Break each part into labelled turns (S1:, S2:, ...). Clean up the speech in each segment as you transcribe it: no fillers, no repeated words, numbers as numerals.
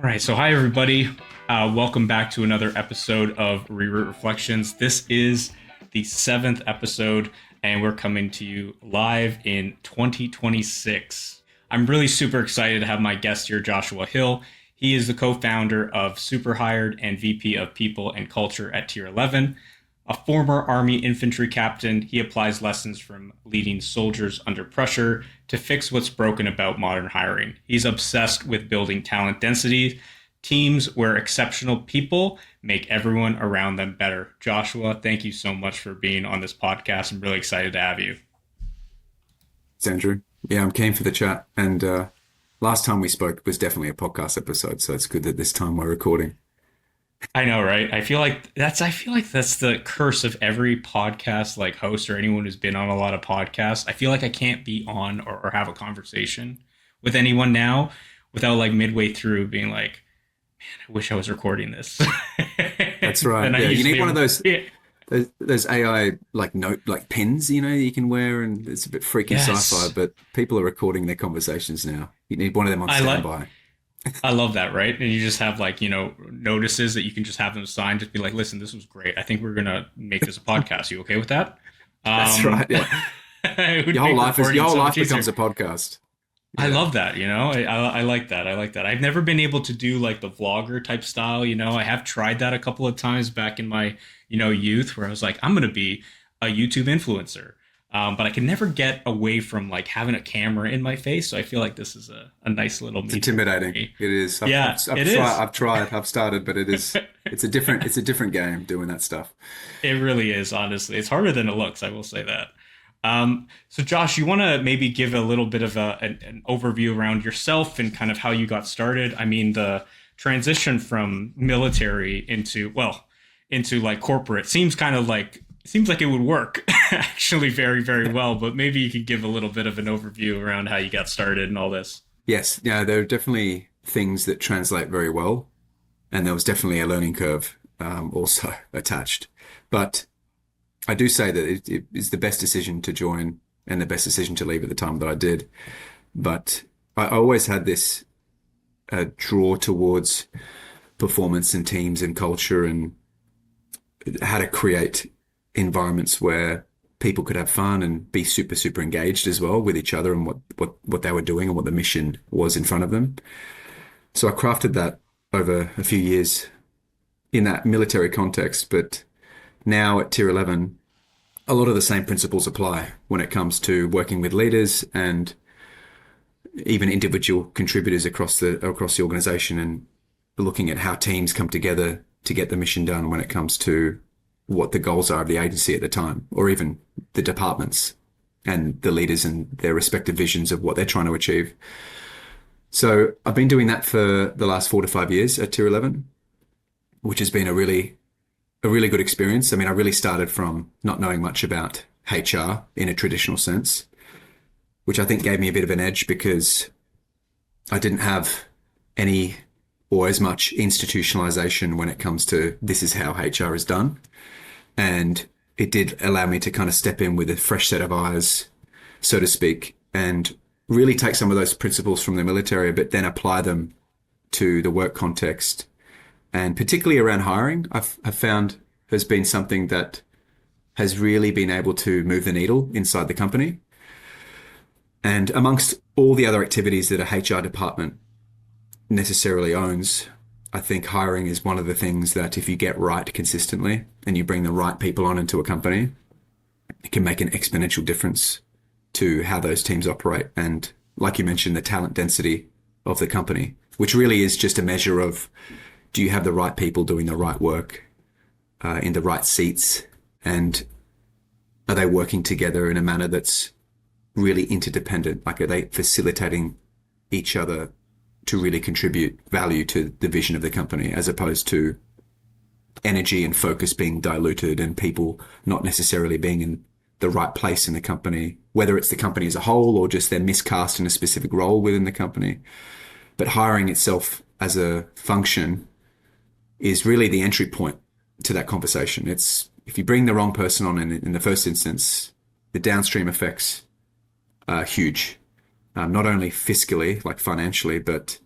S1: All right, so hi everybody. Welcome back to another episode of Reroute Reflections. This is the seventh episode, and we're coming to you live in 2026. I'm really super excited to have my guest here, Joshua Hill. He is the co-founder of SuperHired and VP of People and Culture at Tier 11. A former Army Infantry Captain, he applies lessons from leading soldiers under pressure to fix what's broken about modern hiring. He's obsessed with building talent density, teams where exceptional people make everyone around them better. Joshua, thank you so much for being on this podcast. I'm really excited to have you.
S2: Thanks, Andrew. Yeah, I'm keen for the chat. And last time we spoke was definitely a podcast episode, so it's good that this time we're recording.
S1: I know, right? I feel like that's the curse of every podcast like host or anyone who's been on a lot of podcasts. I feel like I can't be on or have a conversation with anyone now without like midway through being like, man, I wish I was recording this.
S2: That's right. Yeah, you need one of those AI like pins, that you can wear, and it's a bit freaking sci-fi, but people are recording their conversations now. You need one of them on standby.
S1: I love that, right? And you just have like, notices that you can just have them sign, just be like, listen, this was great. I think we're going to make this a podcast. You okay with that?
S2: That's right. Yeah. Your whole life becomes a podcast.
S1: Yeah. I love that. I like that. I like that. I've never been able to do like the vlogger type style. I have tried that a couple of times back in my, youth where I was like, I'm going to be a YouTube influencer. But I can never get away from like having a camera in my face. So I feel like this is a nice little.
S2: It's intimidating. It is. I've tried. I've started, but it's a different game doing that stuff.
S1: It really is. Honestly, it's harder than it looks. I will say that. So Josh, you want to maybe give a little bit of an overview around yourself and kind of how you got started? I mean, the transition from military into like corporate seems like it would work actually very, very well, but maybe you could give a little bit of an overview around how you got started and all this.
S2: Yes. Yeah, there are definitely things that translate very well. And there was definitely a learning curve also attached. But I do say that it is the best decision to join and the best decision to leave at the time that I did. But I always had this draw towards performance and teams and culture and how to create environments where people could have fun and be super, super engaged as well with each other and what they were doing and what the mission was in front of them. So I crafted that over a few years in that military context. But now at Tier 11, a lot of the same principles apply when it comes to working with leaders and even individual contributors across the organization and looking at how teams come together to get the mission done when it comes to what the goals are of the agency at the time, or even the departments and the leaders and their respective visions of what they're trying to achieve. So I've been doing that for the last 4 to 5 years at Tier 11, which has been a really good experience. I mean, I really started from not knowing much about HR in a traditional sense, which I think gave me a bit of an edge because I didn't have any or as much institutionalization when it comes to this is how HR is done. And it did allow me to kind of step in with a fresh set of eyes, so to speak, and really take some of those principles from the military, but then apply them to the work context. And particularly around hiring, I've found has been something that has really been able to move the needle inside the company. And amongst all the other activities that a HR department necessarily owns, I think hiring is one of the things that if you get right consistently and you bring the right people on into a company, it can make an exponential difference to how those teams operate. And like you mentioned, the talent density of the company, which really is just a measure of, do you have the right people doing the right work in the right seats? And are they working together in a manner that's really interdependent? Like, are they facilitating each other to really contribute value to the vision of the company, as opposed to energy and focus being diluted and people not necessarily being in the right place in the company, whether it's the company as a whole or just they're miscast in a specific role within the company. But hiring itself as a function is really the entry point to that conversation. It's if you bring the wrong person on in the first instance, the downstream effects are huge. Not only fiscally, like financially, but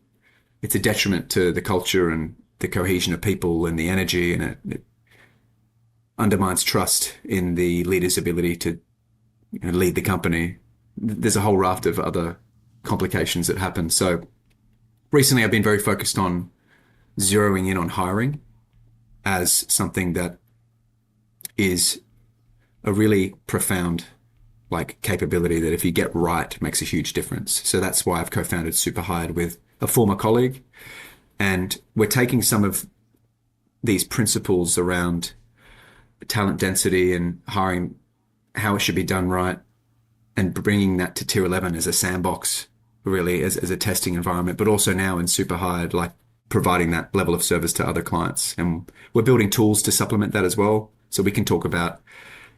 S2: it's a detriment to the culture and the cohesion of people and the energy, and it undermines trust in the leader's ability to lead the company. There's a whole raft of other complications that happen. So recently I've been very focused on zeroing in on hiring as something that is a really profound capability that if you get right makes a huge difference. So that's why I've co-founded SuperHired with a former colleague, and we're taking some of these principles around talent density and hiring, how it should be done right, and bringing that to tier 11 as a sandbox, really as a testing environment, but also now in SuperHired, providing that level of service to other clients. And we're building tools to supplement that as well. So we can talk about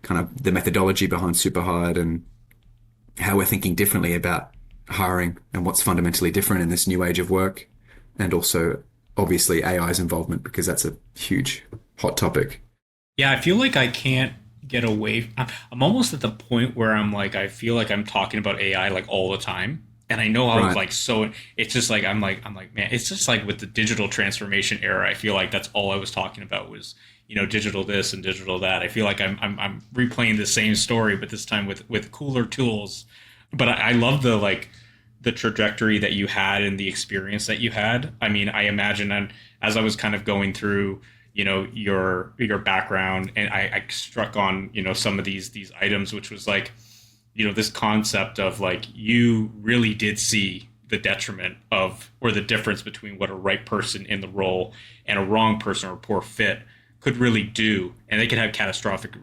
S2: kind of the methodology behind SuperHired and how we're thinking differently about hiring and what's fundamentally different in this new age of work. And also, obviously, AI's involvement, because that's a huge hot topic.
S1: Yeah, I feel like I can't get away. I'm almost at the point where I'm like, I feel like I'm talking about AI like all the time. And I know how
S2: Right.
S1: so it's just like, I'm like, man, it's just like with the digital transformation era, I feel like that's all I was talking about was, digital this and digital that. I feel like I'm replaying the same story, but this time with cooler tools. But I love the trajectory that you had and the experience that you had. I mean, I imagine, and as I was kind of going through, your background, and I struck on, some of these items, which was like, this concept of like, you really did see the detriment of, or the difference between what a right person in the role and a wrong person or a poor fit could really do. And they could have catastrophic,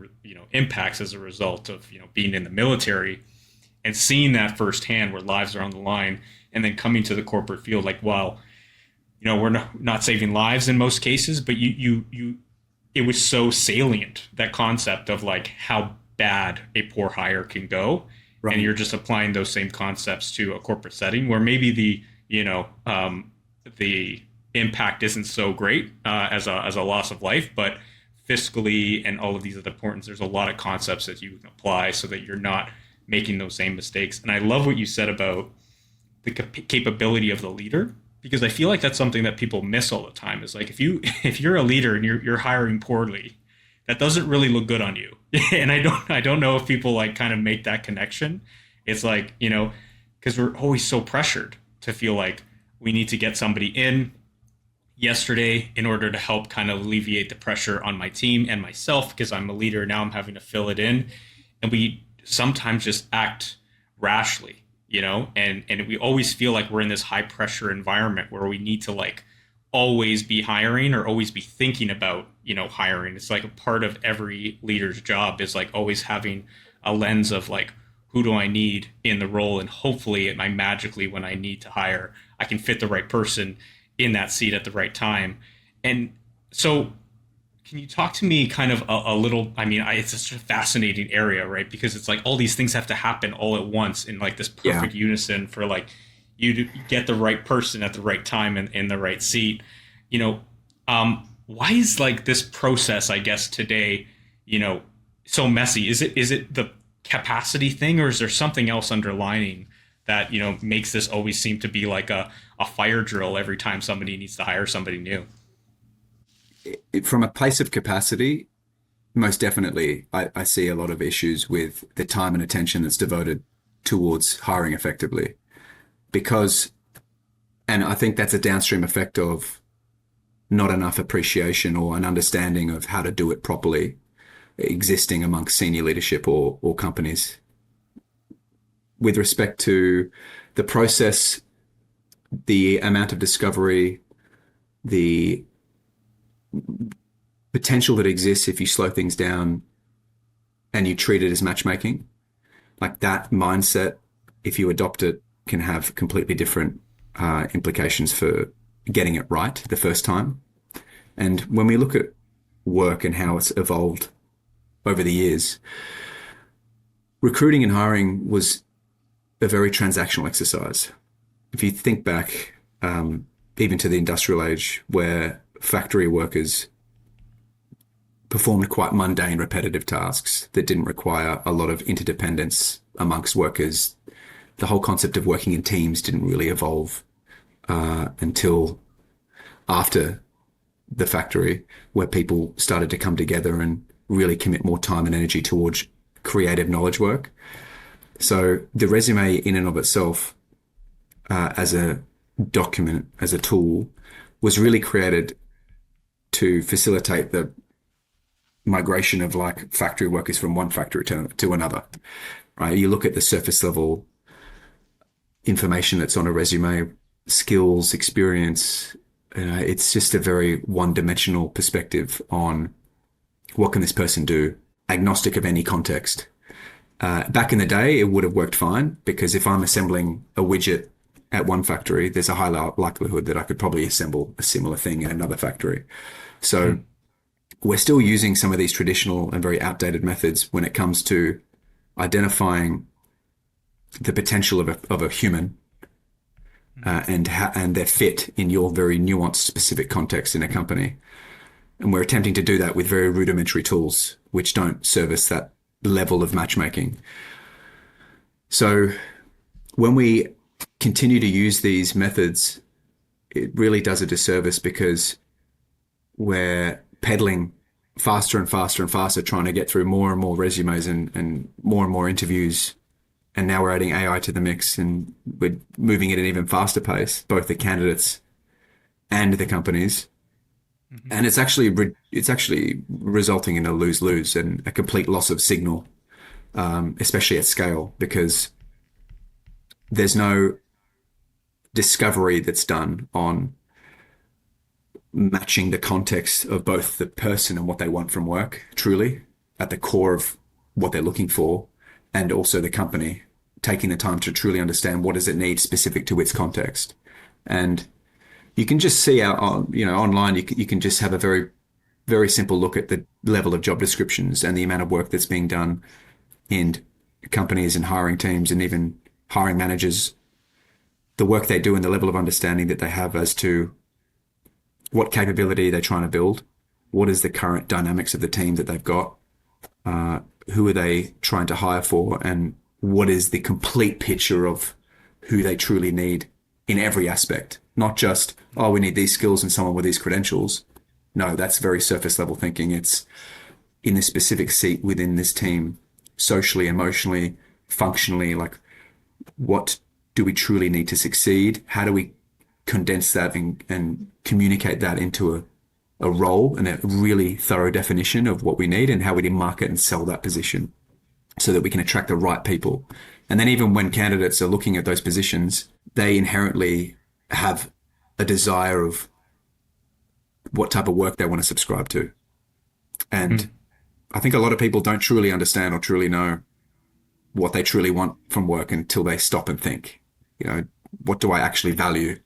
S1: impacts as a result of, being in the military and seeing that firsthand where lives are on the line, and then coming to the corporate field, like, well, we're not saving lives in most cases, but it was so salient, that concept of like how bad a poor hire can go.
S2: Right.
S1: And you're just applying those same concepts to a corporate setting where maybe the impact isn't so great as a loss of life, but fiscally and all of these other points, there's a lot of concepts that you can apply so that you're not making those same mistakes. And I love what you said about the capability of the leader, because I feel like that's something that people miss all the time. Is like, if you're a leader and you're hiring poorly, that doesn't really look good on you. And I don't know if people like kind of make that connection. It's like, because we're always so pressured to feel like we need to get somebody in yesterday in order to help kind of alleviate the pressure on my team and myself, because I'm a leader now, I'm having to fill it in. And we sometimes just act rashly, and we always feel like we're in this high pressure environment where we need to like always be hiring or always be thinking about, hiring. It's like a part of every leader's job is like always having a lens of like, who do I need in the role? And hopefully magically when I need to hire, I can fit the right person in that seat at the right time. And so can you talk to me kind of a little, I mean, it's such a fascinating area, right? Because it's like all these things have to happen all at once in like this perfect unison for like you to get the right person at the right time and in the right seat. Why is like this process, I guess today, so messy? Is it the capacity thing, or is there something else underlining that, makes this always seem to be like a fire drill every time somebody needs to hire somebody new?
S2: From a place of capacity, most definitely, I see a lot of issues with the time and attention that's devoted towards hiring effectively. Because, and I think that's a downstream effect of not enough appreciation or an understanding of how to do it properly existing amongst senior leadership or companies. With respect to the process, the amount of discovery, the potential that exists if you slow things down and you treat it as matchmaking, like that mindset, if you adopt it, can have completely different implications for getting it right the first time. And when we look at work and how it's evolved over the years, recruiting and hiring was a very transactional exercise. If you think back, even to the industrial age, where factory workers performed quite mundane, repetitive tasks that didn't require a lot of interdependence amongst workers. The whole concept of working in teams didn't really evolve until after the factory, where people started to come together and really commit more time and energy towards creative knowledge work. So the resume in and of itself, as a document, as a tool, was really created to facilitate the migration of like factory workers from one factory to another, right? You look at the surface level information that's on a resume, skills, experience, it's just a very one-dimensional perspective on what can this person do, agnostic of any context. Back in the day, it would have worked fine because if I'm assembling a widget at one factory, there's a high likelihood that I could probably assemble a similar thing in another factory. So we're still using some of these traditional and very outdated methods when it comes to identifying the potential of a human and their fit in your very nuanced, specific context in a company. And we're attempting to do that with very rudimentary tools, which don't service that level of matchmaking. So when we continue to use these methods, it really does a disservice because we're pedaling faster and faster and faster, trying to get through more and more resumes and more interviews. And now we're adding AI to the mix and we're moving at an even faster pace, both the candidates and the companies. Mm-hmm. And it's actually resulting in a lose-lose and a complete loss of signal, especially at scale, because there's no discovery that's done on matching the context of both the person and what they want from work, truly at the core of what they're looking for, and also the company taking the time to truly understand what does it need specific to its context. And you can just see out on, online, you can just have a very, very simple look at the level of job descriptions and the amount of work that's being done in companies and hiring teams and even hiring managers, the work they do and the level of understanding that they have as to what capability they're trying to build, what is the current dynamics of the team that they've got, who are they trying to hire for, and what is the complete picture of who they truly need in every aspect. Not just, oh, we need these skills and someone with these credentials. No, that's very surface level thinking. It's in the specific seat within this team, socially, emotionally, functionally, like what do we truly need to succeed? How do we condense that and communicate that into a role and a really thorough definition of what we need and how we market and sell that position so that we can attract the right people. And then even when candidates are looking at those positions, they inherently have a desire of what type of work they want to subscribe to. And I think a lot of people don't truly understand or truly know what they truly want from work until they stop and think, what do I actually value?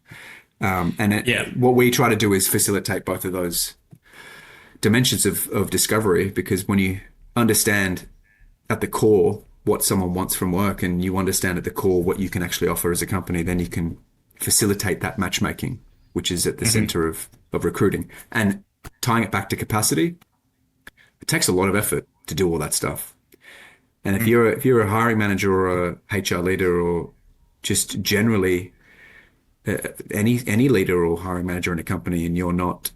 S2: What we try to do is facilitate both of those dimensions of discovery, because when you understand at the core what someone wants from work and you understand at the core what you can actually offer as a company, then you can facilitate that matchmaking, which is at the center of recruiting. And tying it back to capacity, it takes a lot of effort to do all that stuff. And if you're a hiring manager or a HR leader or just generally any leader or hiring manager in a company, and you're not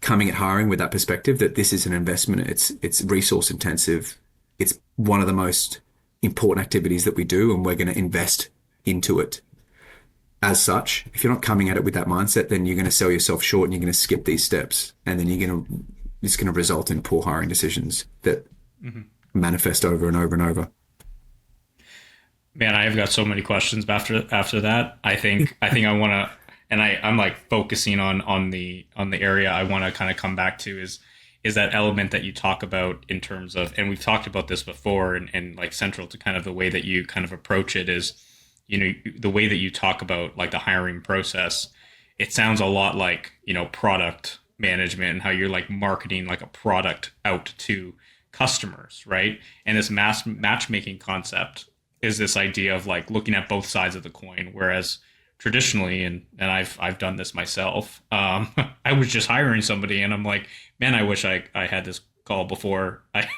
S2: coming at hiring with that perspective that this is an investment, it's resource intensive, it's one of the most important activities that we do, and we're going to invest into it. As such, if you're not coming at it with that mindset, then you're going to sell yourself short and you're going to skip these steps, and then it's going to result in poor hiring decisions that manifest over and over and over.
S1: Man, I've got so many questions after that. I think I want to, and I'm like focusing on the area I want to kind of come back to is that element that you talk about in terms of, and we've talked about this before, and like central to kind of the way that you kind of approach it is, the way that you talk about like the hiring process. It sounds a lot like, product management and how you're like marketing like a product out to customers, right? And this matchmaking concept is this idea of like looking at both sides of the coin, whereas traditionally, and I've done this myself, I was just hiring somebody and I'm like, man, I wish I had this call before I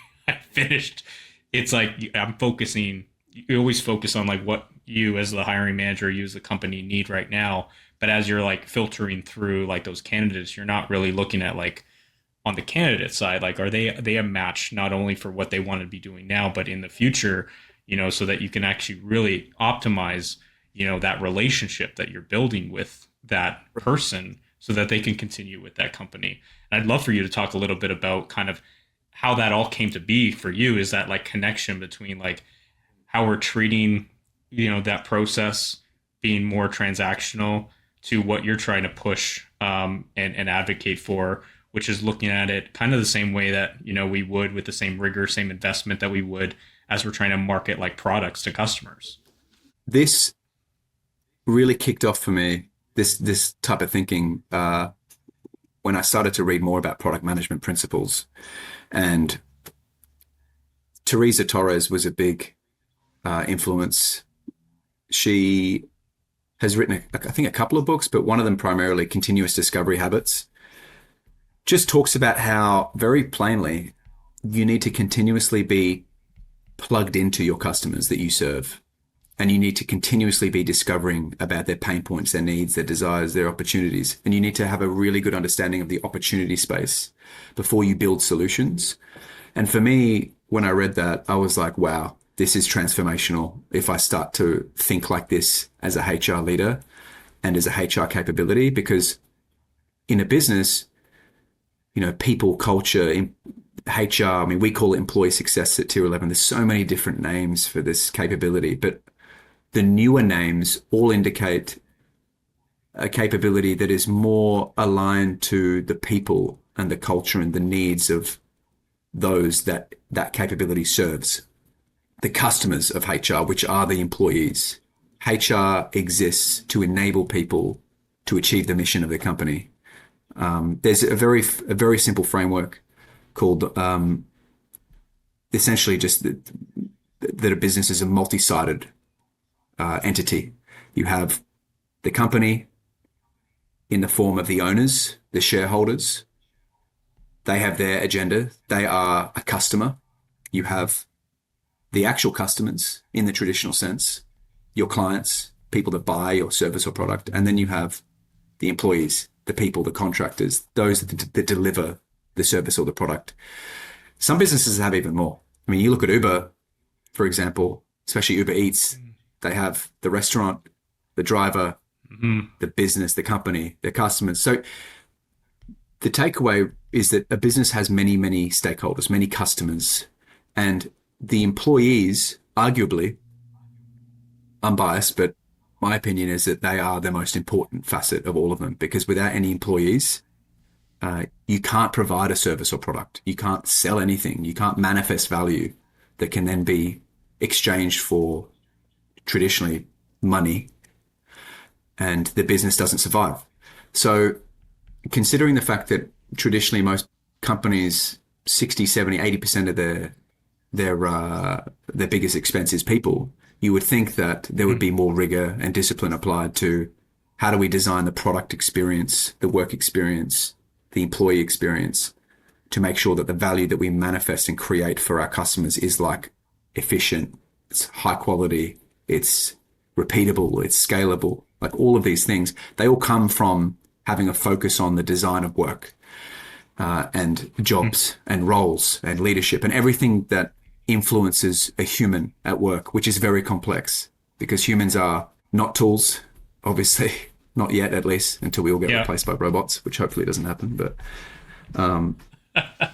S1: finished. It's like I'm focusing, you always focus on like what you as the hiring manager, you as the company need right now. But as you're like filtering through like those candidates, you're not really looking at like on the candidate side, like are they a match not only for what they want to be doing now, but in the future, so that you can actually really optimize, that relationship that you're building with that person so that they can continue with that company. And I'd love for you to talk a little bit about kind of how that all came to be for you. Is that like connection between like how we're treating, that process being more transactional to what you're trying to push and advocate for, which is looking at it kind of the same way that, we would with the same rigor, same investment that we would as we're trying to market like products to customers.
S2: This really kicked off for me, this type of thinking, when I started to read more about product management principles. And Teresa Torres was a big influence. She has written, I think, a couple of books, but one of them primarily, Continuous Discovery Habits, just talks about how, very plainly, you need to continuously be plugged into your customers that you serve. And you need to continuously be discovering about their pain points, their needs, their desires, their opportunities. And you need to have a really good understanding of the opportunity space before you build solutions. And for me, when I read that, I was like, wow, this is transformational. If I start to think like this as a HR leader and as a HR capability, because in a business, people, culture, in HR, I mean, we call it employee success at Tier 11. There's so many different names for this capability, but the newer names all indicate a capability that is more aligned to the people and the culture and the needs of those that capability serves. The customers of HR, which are the employees. HR exists to enable people to achieve the mission of the company. There's a very simple framework called essentially just that a business is a multi-sided entity. You have the company in the form of the owners, the shareholders. They have their agenda. They are a customer. You have the actual customers in the traditional sense, your clients, people that buy your service or product. And then you have the employees, the people, the contractors, those that deliver the service or the product. Some businesses have even more. I mean, you look at Uber, for example, especially Uber Eats, they have the restaurant, the driver, the business, the company, their customers. So the takeaway is that a business has many, many stakeholders, many customers, and the employees, arguably, unbiased, but my opinion is that they are the most important facet of all of them, because without any employees, you can't provide a service or product. You can't sell anything. You can't manifest value that can then be exchanged for traditionally money, and the business doesn't survive. So considering the fact that traditionally most companies, 60, 70, 80% of their biggest expense is people, you would think that there would be more rigor and discipline applied to how do we design the product experience, the work experience, the employee experience, to make sure that the value that we manifest and create for our customers is like efficient, it's high quality, it's repeatable, it's scalable. Like all of these things, they all come from having a focus on the design of work and jobs and roles and leadership and everything that influences a human at work, which is very complex because humans are not tools, obviously, not yet at least, until we all get replaced by robots, which hopefully doesn't happen. But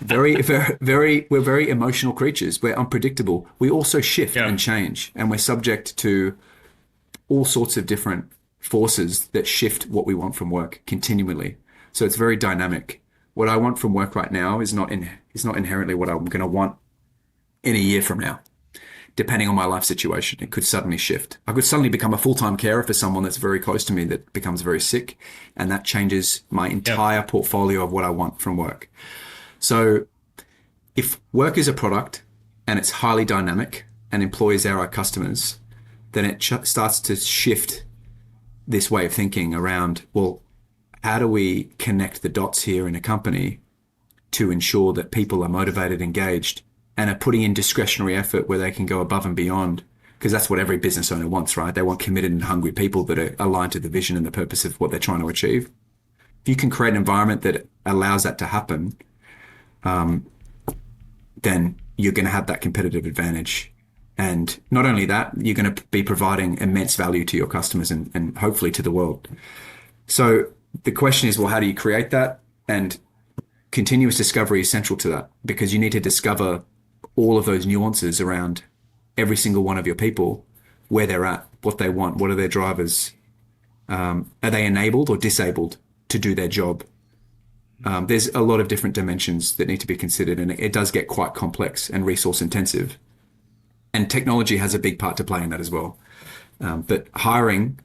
S2: very, very, very, we're very emotional creatures. We're unpredictable. We also shift and change, and we're subject to all sorts of different forces that shift what we want from work continually. So it's very dynamic. What I want from work right now is not inherently what I'm going to want in a year from now. Depending on my life situation, it could suddenly shift. I could suddenly become a full-time carer for someone that's very close to me that becomes very sick, and that changes my entire portfolio of what I want from work. So if work is a product and it's highly dynamic and employees are our customers, then it starts to shift this way of thinking around, well, how do we connect the dots here in a company to ensure that people are motivated, engaged, and are putting in discretionary effort where they can go above and beyond because that's what every business owner wants, right? They want committed and hungry people that are aligned to the vision and the purpose of what they're trying to achieve. If you can create an environment that allows that to happen, then you're going to have that competitive advantage. And not only that, you're going to be providing immense value to your customers and hopefully to the world. So the question is, well, how do you create that? And continuous discovery is central to that, because you need to discover all of those nuances around every single one of your people, where they're at, what they want, what are their drivers, are they enabled or disabled to do their job? There's a lot of different dimensions that need to be considered, and it does get quite complex and resource intensive. And technology has a big part to play in that as well. But hiring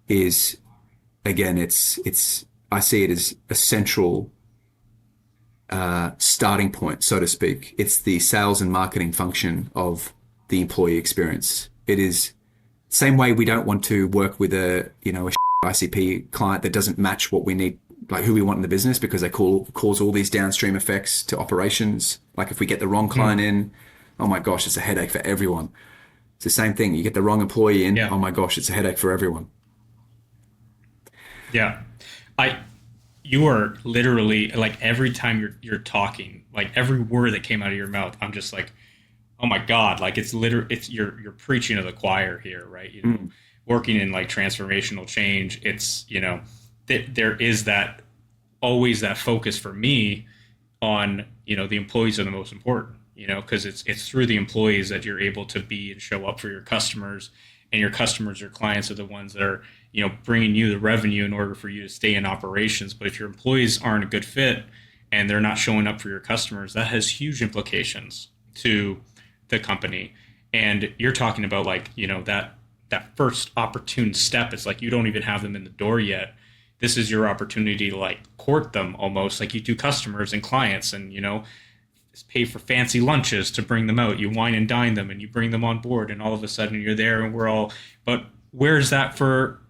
S2: is, again, I see it as a central starting point, so to speak. It's the sales and marketing function of the employee experience. It is same way we don't want to work with a ICP client that doesn't match what we need, like who we want in the business, because they cause all these downstream effects to operations. Like if we get the wrong client in, oh my gosh, it's a headache for everyone. It's the same thing. You get the wrong employee in, oh my gosh, it's a headache for everyone.
S1: Yeah. You are literally, like, every time you're talking, like every word that came out of your mouth, I'm just like, oh my God, like you're preaching to the choir here, right? Working in like transformational change, it's, there is that always that focus for me on, the employees are the most important, because it's through the employees that you're able to be and show up for your customers, and your customers or clients are the ones that are, bringing you the revenue in order for you to stay in operations. But if your employees aren't a good fit and they're not showing up for your customers, that has huge implications to the company. And you're talking about like, that first opportune step. It's like you don't even have them in the door yet. This is your opportunity to like court them, almost like you do customers and clients, and pay for fancy lunches to bring them out. You wine and dine them and you bring them on board, and all of a sudden you're there, and but where's that for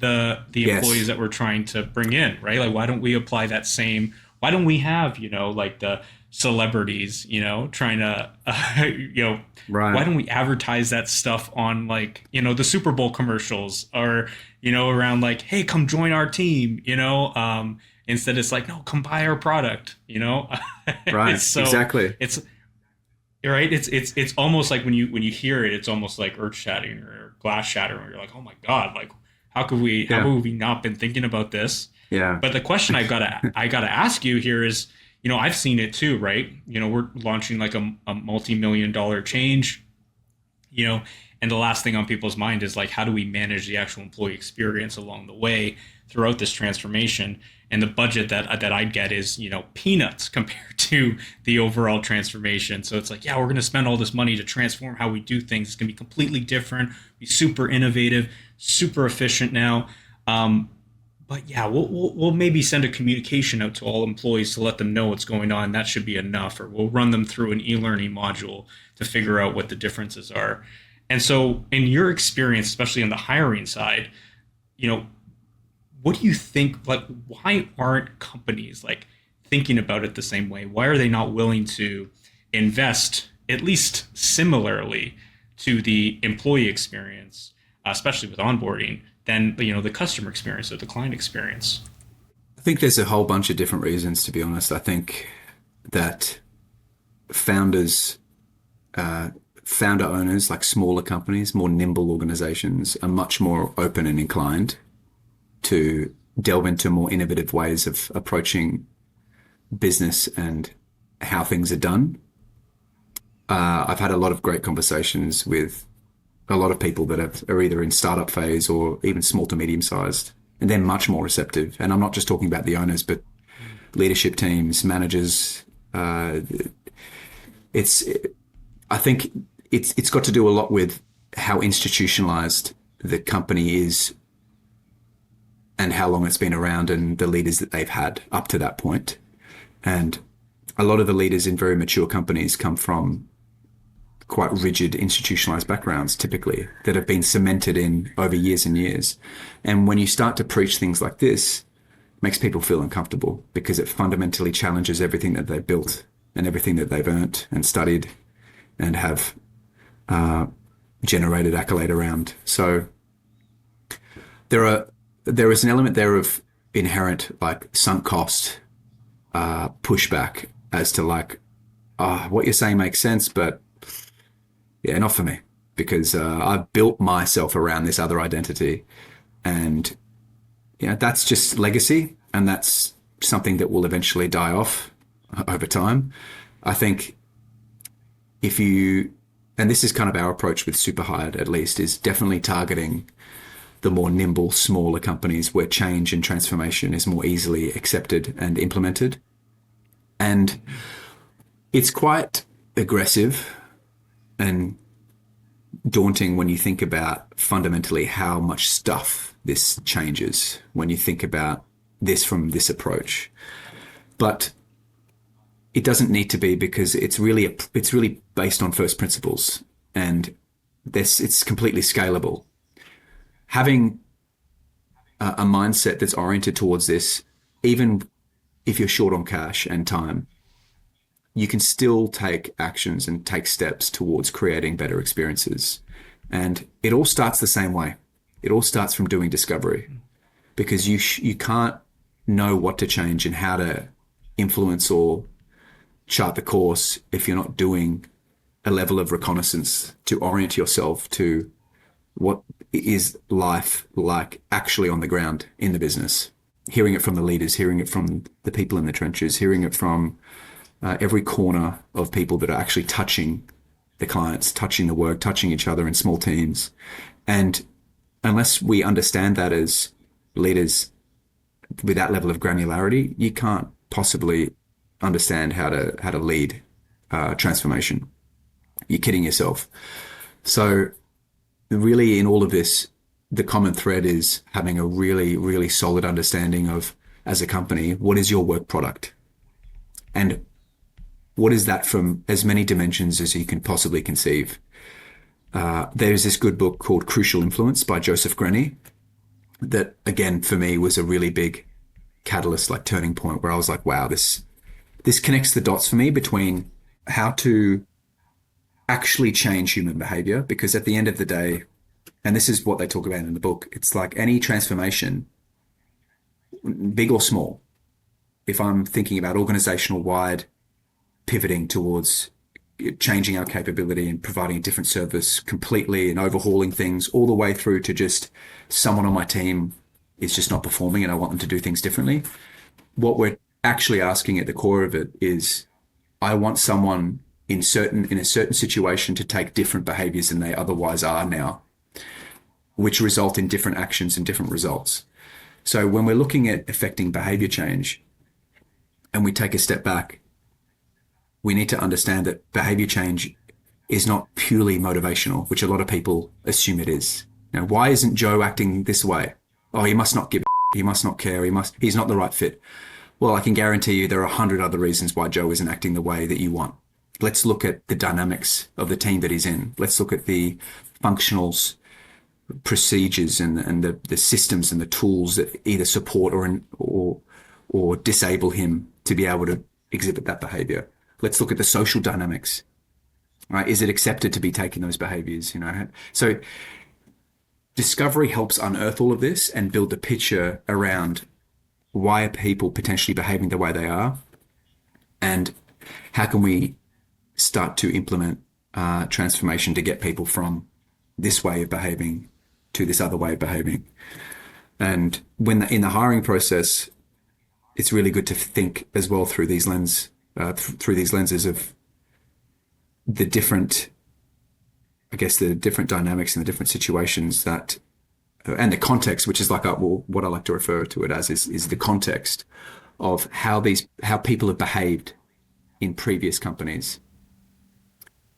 S1: the employees that we're trying to bring in, right? Like, why don't we apply that same, why don't we have, like the celebrities, trying to,
S2: right.
S1: Why don't we advertise that stuff on like, the Super Bowl commercials, or, around like, hey, come join our team, instead it's like, no, come buy our product,
S2: Right. Exactly.
S1: It's right. It's almost like when you hear it, it's almost like earth shattering or glass shattering, where you're like, oh my God, like, how have we not been thinking about this?
S2: Yeah.
S1: But the question I gotta ask you here is, I've seen it too, right? We're launching like a multi-million-dollar change, and the last thing on people's mind is like, how do we manage the actual employee experience along the way throughout this transformation? And the budget that I'd get is, peanuts compared to the overall transformation. So it's like, yeah, we're going to spend all this money to transform how we do things. It's going to be completely different, be super innovative, super efficient now. But yeah, we'll maybe send a communication out to all employees to let them know what's going on. That should be enough. Or we'll run them through an e-learning module to figure out what the differences are. And so in your experience, especially on the hiring side, what do you think, like, why aren't companies like thinking about it the same way? Why are they not willing to invest at least similarly to the employee experience, especially with onboarding, than, the customer experience or the client experience?
S2: I think there's a whole bunch of different reasons, to be honest. I think that founders, founder owners, like smaller companies, more nimble organizations, are much more open and inclined to delve into more innovative ways of approaching business and how things are done. I've had a lot of great conversations with a lot of people that are either in startup phase or even small to medium sized, and they're much more receptive. And I'm not just talking about the owners, but leadership teams, managers. I think it's got to do a lot with how institutionalized the company is and how long it's been around and the leaders that they've had up to that point. And a lot of the leaders in very mature companies come from quite rigid institutionalized backgrounds, typically, that have been cemented in over years and years. And when you start to preach things like this, it makes people feel uncomfortable, because it fundamentally challenges everything that they've built and everything that they've earned and studied and have generated accolade around. So there is an element there of inherent like sunk cost pushback as to like, what you're saying makes sense, but yeah, not for me, because I've built myself around this other identity, and that's just legacy, and that's something that will eventually die off over time. I think if you, and this is kind of our approach with SuperHired at least, is definitely targeting the more nimble, smaller companies where change and transformation is more easily accepted and implemented. And it's quite aggressive and daunting when you think about fundamentally how much stuff this changes when you think about this from this approach. But it doesn't need to be, because it's really based on first principles, and it's completely scalable. Having a mindset that's oriented towards this, even if you're short on cash and time, you can still take actions and take steps towards creating better experiences. And it all starts the same way. It all starts from doing discovery, because you can't know what to change and how to influence or chart the course if you're not doing a level of reconnaissance to orient yourself to what is life like actually on the ground in the business. Hearing it from the leaders, hearing it from the people in the trenches, hearing it from every corner of people that are actually touching the clients, touching the work, touching each other in small teams. And unless we understand that as leaders with that level of granularity, you can't possibly understand how to lead transformation. You're kidding yourself. So really, in all of this, the common thread is having a really, really solid understanding of, as a company, what is your work product? And what is that from as many dimensions as you can possibly conceive? There's this good book called Crucial Influence by Joseph Grenny that, again, for me was a really big catalyst, like turning point, where I was like, wow, this connects the dots for me between how to actually change human behavior. Because at the end of the day, and this is what they talk about in the book, it's like any transformation, big or small, if I'm thinking about organizational wide pivoting towards changing our capability and providing a different service completely and overhauling things, all the way through to just someone on my team is just not performing and I want them to do things differently. What we're actually asking at the core of it is, I want someone in a certain situation to take different behaviors than they otherwise are now, which result in different actions and different results. So when we're looking at affecting behavior change and we take a step back, we need to understand that behavior change is not purely motivational, which a lot of people assume it is. Now, why isn't Joe acting this way? Oh, he must not give a, he must not care, he's not the right fit. Well, I can guarantee you there are 100 other reasons why Joe isn't acting the way that you want. Let's look at the dynamics of the team that he's in. Let's look at the functionals, procedures, and the systems and the tools that either support or disable him to be able to exhibit that behavior. Let's look at the social dynamics. Right? Is it accepted to be taking those behaviors? So discovery helps unearth all of this and build a picture around why are people potentially behaving the way they are, and how can we start to implement transformation to get people from this way of behaving to this other way of behaving. And when in the hiring process, it's really good to think as well through these lenses of the different dynamics and the different situations that, and the context, which is like what I like to refer to it as is the context of how people have behaved in previous companies,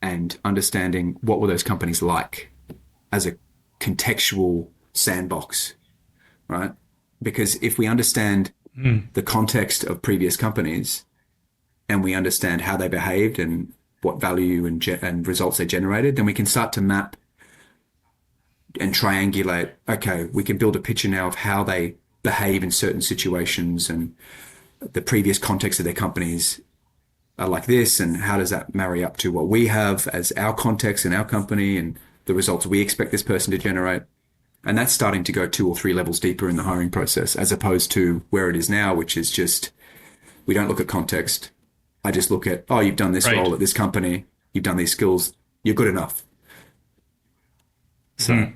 S2: and understanding what were those companies like as a contextual sandbox, right? Because if we understand the context of previous companies, and we understand how they behaved and what value and results they generated, then we can start to map and triangulate. Okay, we can build a picture now of how they behave in certain situations, and the previous context of their companies are like this, and how does that marry up to what we have as our context in our company, and the results we expect this person to generate. And that's starting to go 2 or 3 levels deeper in the hiring process, as opposed to where it is now, which is just, we don't look at context. I just look at, oh, you've done this
S1: Right.
S2: role at this company, you've done these skills, you're good enough. So,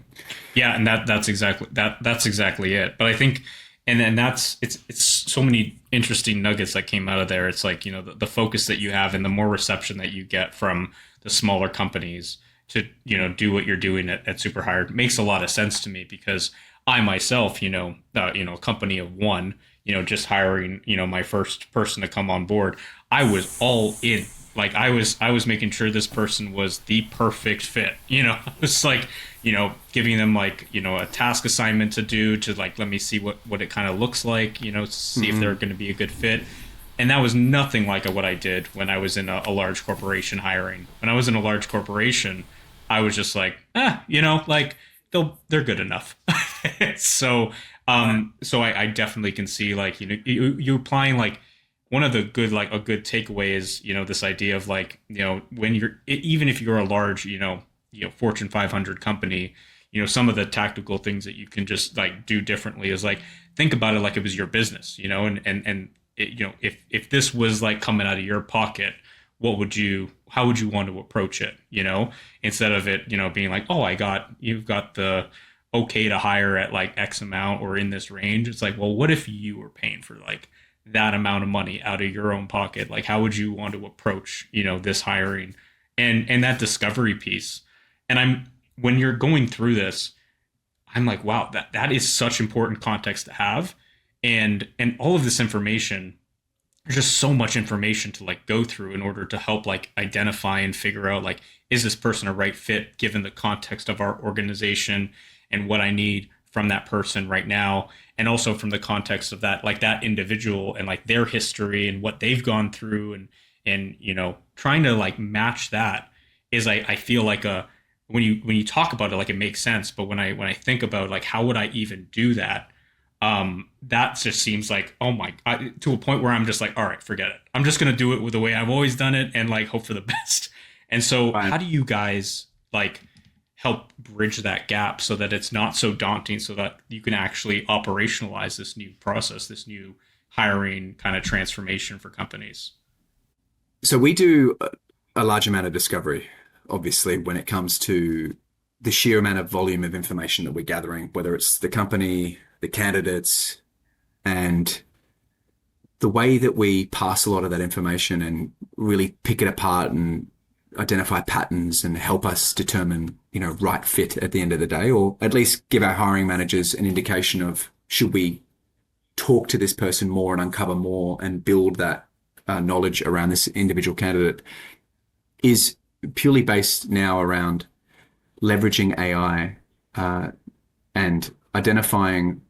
S1: Yeah, and that's exactly it. But I think, and then it's so many interesting nuggets that came out of there. It's like, the focus that you have and the more reception that you get from the smaller companies to, do what you're doing at SuperHired makes a lot of sense to me, because I myself, a company of one, just hiring, my first person to come on board, I was all in. Like I was making sure this person was the perfect fit. I was like, giving them like, a task assignment to do, to like, let me see what it kind of looks like, see if they're going to be a good fit. And that was nothing like what I did when I was in a large corporation hiring. When I was in a large corporation, I was just like, like they're good enough. so, so I definitely can see, like, you applying, like, one of the good, like a good takeaway is, this idea of like, when even if you're a large, Fortune 500 company, some of the tactical things that you can just like do differently is like, think about it like it was your business, and if this was like coming out of your pocket, how would you want to approach it, instead of it, being like, oh, you've got the okay to hire at like X amount or in this range. It's like, well, what if you were paying for like that amount of money out of your own pocket? Like, how would you want to approach, this hiring and that discovery piece? And when you're going through this, I'm like, wow, that is such important context to have. And all of this information, there's just so much information to like go through in order to help like identify and figure out, like, is this person a right fit given the context of our organization and what I need from that person right now, and also from the context of that, like, that individual and like their history and what they've gone through, and trying to like match that is, I feel like, when you talk about it, like, it makes sense, but when I think about like how would I even do that, that just seems like, oh my, to a point where I'm just like, all right, forget it, I'm just gonna do it with the way I've always done it and like hope for the best. And so
S2: right.
S1: how do you guys like help bridge that gap so that it's not so daunting, so that you can actually operationalize this new process, this new hiring kind of transformation for companies?
S2: So we do a large amount of discovery, obviously, when it comes to the sheer amount of volume of information that we're gathering, whether it's the company, the candidates, and the way that we pass a lot of that information and really pick it apart and identify patterns and help us determine, right fit at the end of the day, or at least give our hiring managers an indication of, should we talk to this person more and uncover more and build that knowledge around this individual candidate, is purely based now around leveraging AI and identifying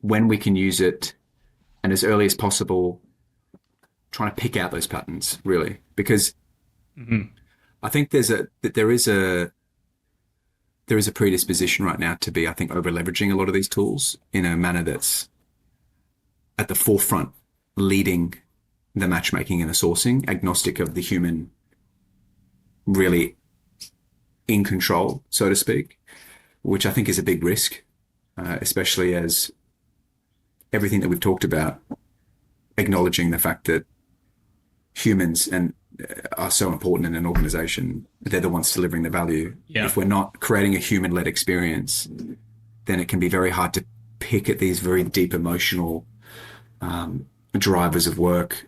S2: when we can use it, and as early as possible, trying to pick out those patterns, really, because I think there is a predisposition right now to be, I think, over leveraging a lot of these tools in a manner that's at the forefront, leading the matchmaking and the sourcing, agnostic of the human really in control, so to speak, which I think is a big risk, especially as everything that we've talked about, acknowledging the fact that humans are so important in an organization. They're the ones delivering the value.
S1: Yeah.
S2: If we're not creating a human-led experience, then it can be very hard to pick at these very deep emotional drivers of work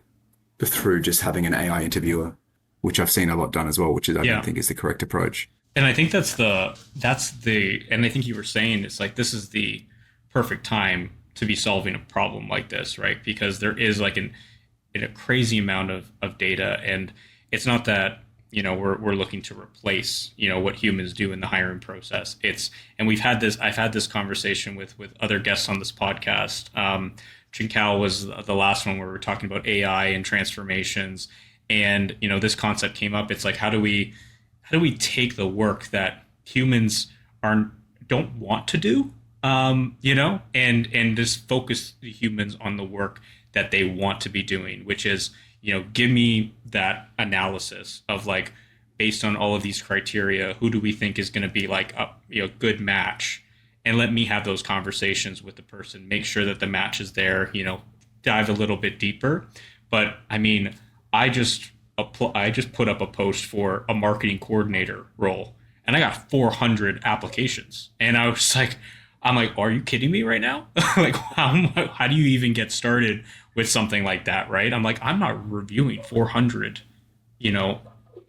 S2: through just having an AI interviewer, which I've seen a lot done as well, which I don't think is the correct approach.
S1: And I think and I think you were saying, it's like, this is the perfect time to be solving a problem like this, right? Because there is like a crazy amount of data, and it's not that, we're looking to replace, what humans do in the hiring process. And I've had this conversation with other guests on this podcast. Chinkal was the last one where we were talking about AI and transformations. And, this concept came up. It's like, how do we take the work that humans don't want to do, and just focus the humans on the work that they want to be doing, which is, give me that analysis of like, based on all of these criteria, who do we think is going to be like a good match? And let me have those conversations with the person, make sure that the match is there, dive a little bit deeper. But I mean, I just put up a post for a marketing coordinator role, and I got 400 applications. And I was like, I'm like, are you kidding me right now? Like, how do you even get started with something like that, right? I'm like, I'm not reviewing 400, you know,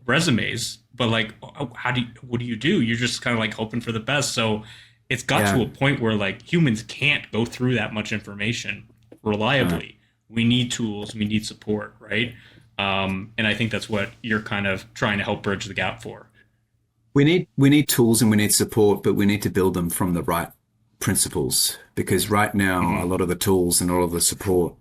S1: resumes, but like, what do you do? You're just kind of like hoping for the best. So it's got
S2: Yeah.
S1: to a point where like humans can't go through that much information
S2: Right.
S1: reliably. We need tools, we need support, right? And I think that's what you're kind of trying to help bridge the gap for.
S2: We need tools and we need support, but we need to build them from the right principles because right now a
S1: Hmm.
S2: lot of the tools and all of the support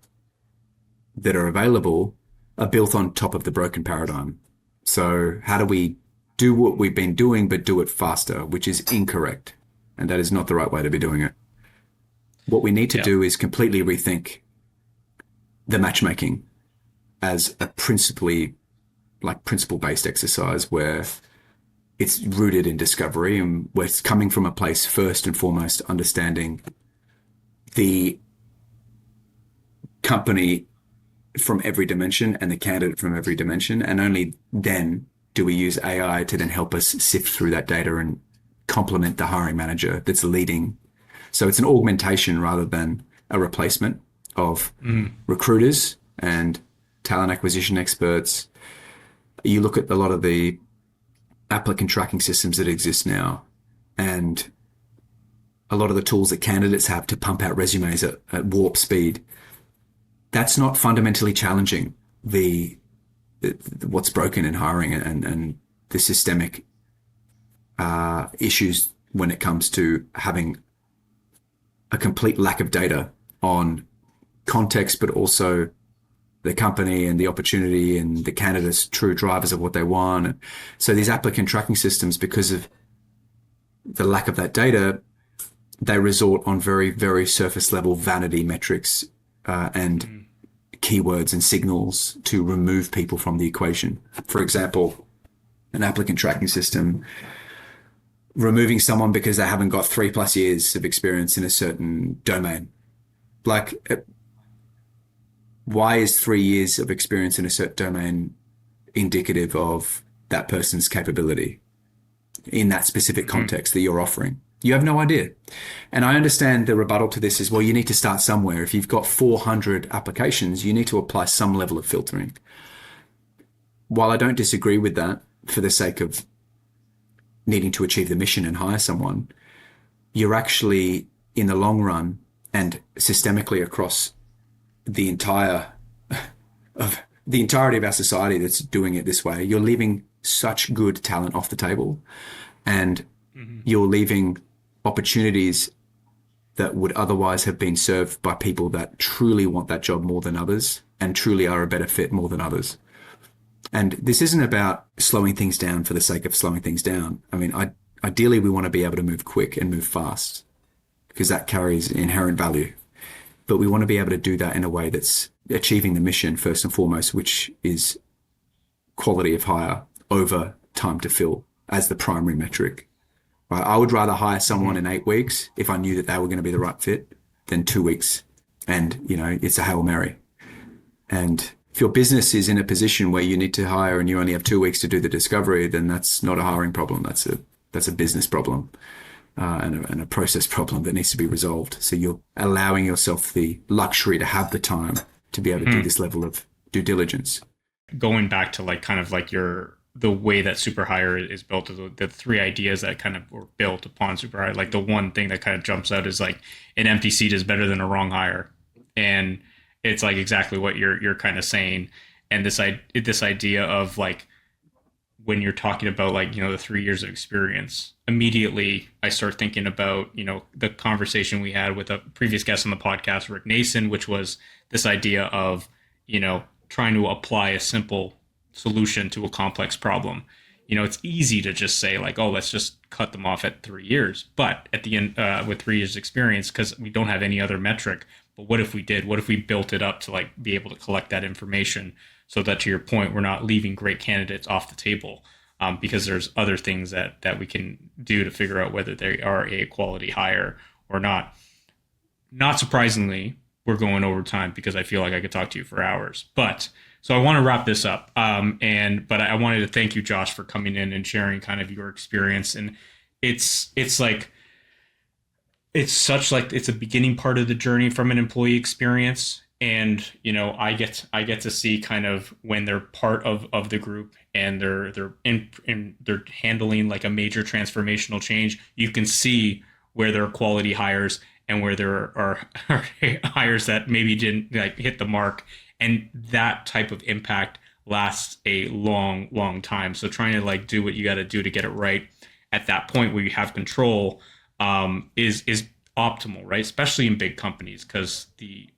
S2: that are available are built on top of the broken paradigm. So how do we do what we've been doing but do it faster, which is incorrect. And that is not the right way to be doing it. What we need to
S1: Yeah.
S2: do is completely rethink the matchmaking as a principle based exercise where it's rooted in discovery and where it's coming from a place first and foremost understanding the company from every dimension and the candidate from every dimension. And only then do we use AI to then help us sift through that data and complement the hiring manager that's leading. So it's an augmentation rather than a replacement of
S1: Hmm.
S2: recruiters and talent acquisition experts. You look at a lot of the applicant tracking systems that exist now and a lot of the tools that candidates have to pump out resumes at warp speed. That's not fundamentally challenging the what's broken in hiring and the systemic issues when it comes to having a complete lack of data on context, but also the company and the opportunity and the candidates' true drivers of what they want. So these applicant tracking systems, because of the lack of that data, they resort on very, very surface level vanity metrics and
S1: Hmm.
S2: keywords and signals to remove people from the equation. For example, an applicant tracking system removing someone because they haven't got 3+ years of experience in a certain domain. Like, why is 3 years of experience in a certain domain indicative of that person's capability in that specific
S1: Hmm.
S2: context that you're offering? You have no idea. And I understand the rebuttal to this is, well, you need to start somewhere. If you've got 400 applications, you need to apply some level of filtering. While I don't disagree with that for the sake of needing to achieve the mission and hire someone, you're actually, in the long run and systemically across the entire of the entirety of our society that's doing it this way, you're leaving such good talent off the table and
S1: Hmm.
S2: you're leaving opportunities that would otherwise have been served by people that truly want that job more than others and truly are a better fit more than others. And this isn't about slowing things down for the sake of slowing things down. I mean, ideally, we want to be able to move quick and move fast because that carries inherent value. But we want to be able to do that in a way that's achieving the mission first and foremost, which is quality of hire over time to fill as the primary metric. Right? I would rather hire someone
S1: Hmm.
S2: in 8 weeks if I knew that they were going to be the right fit than 2 weeks. And, it's a Hail Mary. And if your business is in a position where you need to hire and you only have 2 weeks to do the discovery, then that's not a hiring problem. That's a business problem and a process problem that needs to be resolved. So you're allowing yourself the luxury to have the time to be able to do
S1: Hmm.
S2: this level of due diligence.
S1: Going back to like kind of like the way that SuperHired is built, the three ideas that kind of were built upon SuperHired. Like the one thing that kind of jumps out is like an empty seat is better than a wrong hire, and it's like exactly what you're kind of saying. And this idea of like when you're talking about like the 3 years of experience, immediately I start thinking about the conversation we had with a previous guest on the podcast, Rick Nason, which was this idea of trying to apply a simple solution to a complex problem. It's easy to just say like, oh, let's just cut them off at 3 years, but at the end, with 3 years experience, because we don't have any other metric. But what if we did? What if we built it up to like be able to collect that information so that, to your point, we're not leaving great candidates off the table? because there's other things that we can do to figure out whether they are a quality hire or not. Not surprisingly, we're going over time because I feel like I could talk to you for hours. But so I want to wrap this up. But I wanted to thank you, Josh, for coming in and sharing kind of your experience. And it's like it's a beginning part of the journey from an employee experience. And I get to see kind of when they're part of the group and they're handling like a major transformational change. You can see where there are quality hires and where there are hires that maybe didn't like hit the mark, and that type of impact lasts a long time. So trying to like do what you got to do to get it right at that point where you have control is optimal, right? Especially in big companies, because the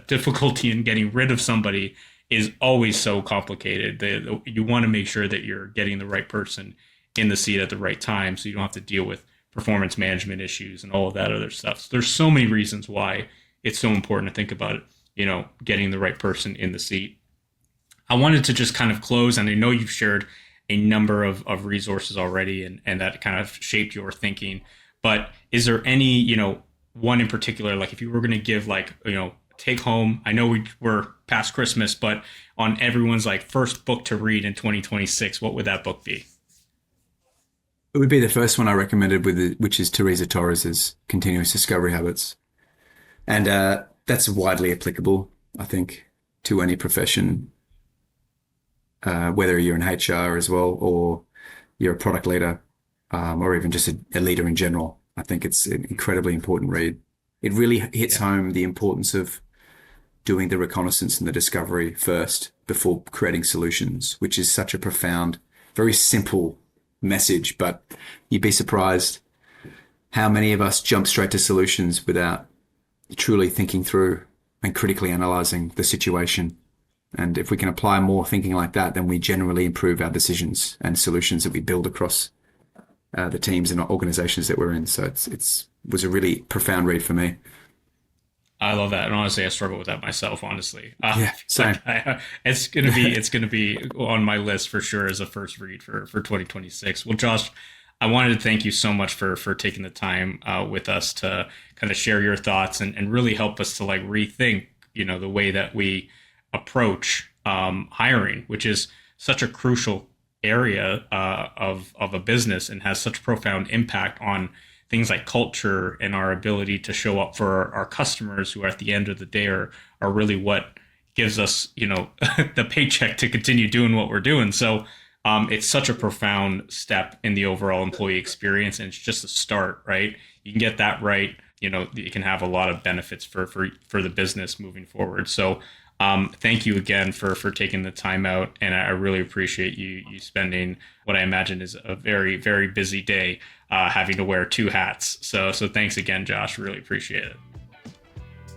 S1: difficulty in getting rid of somebody is always so complicated. You want to make sure that you're getting the right person in the seat at the right time, so you don't have to deal with performance management issues and all of that other stuff. So there's so many reasons why it's so important to think about it, getting the right person in the seat. I wanted to just kind of close, and I know you've shared a number of resources already, and that kind of shaped your thinking. But is there any, one in particular, like if you were going to give like, take home, I know we're past Christmas, but on everyone's like first book to read in 2026, what would that book be?
S2: It would be the first one I recommended, which is Teresa Torres's Continuous Discovery Habits. And that's widely applicable, I think, to any profession, whether you're in HR as well, or you're a product leader, or even just a leader in general. I think it's an incredibly important read. It really hits home the importance of doing the reconnaissance and the discovery first before creating solutions, which is such a profound, very simple message, but you'd be surprised how many of us jump straight to solutions without truly thinking through and critically analyzing the situation. And if we can apply more thinking like that, then we generally improve our decisions and solutions that we build across the teams and organizations that we're in. So it was a really profound read for me.
S1: I love that, and honestly, I struggle with that myself. Honestly,
S2: same.
S1: It's gonna be on my list for sure as a first read for 2026. Well, Josh, I wanted to thank you so much for taking the time with us to kind of share your thoughts and really help us to like rethink, the way that we approach hiring, which is such a crucial area of a business and has such profound impact on things like culture and our ability to show up for our customers, who at the end of the day are really what gives us, the paycheck to continue doing what we're doing. So it's such a profound step in the overall employee experience, and it's just a start, right? You can get that right, you can have a lot of benefits for the business moving forward. So thank you again for taking the time out, and I really appreciate you spending what I imagine is a very, very busy day having to wear two hats. So thanks again, Josh. Really appreciate it.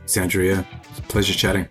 S2: Sandra, it's a pleasure chatting.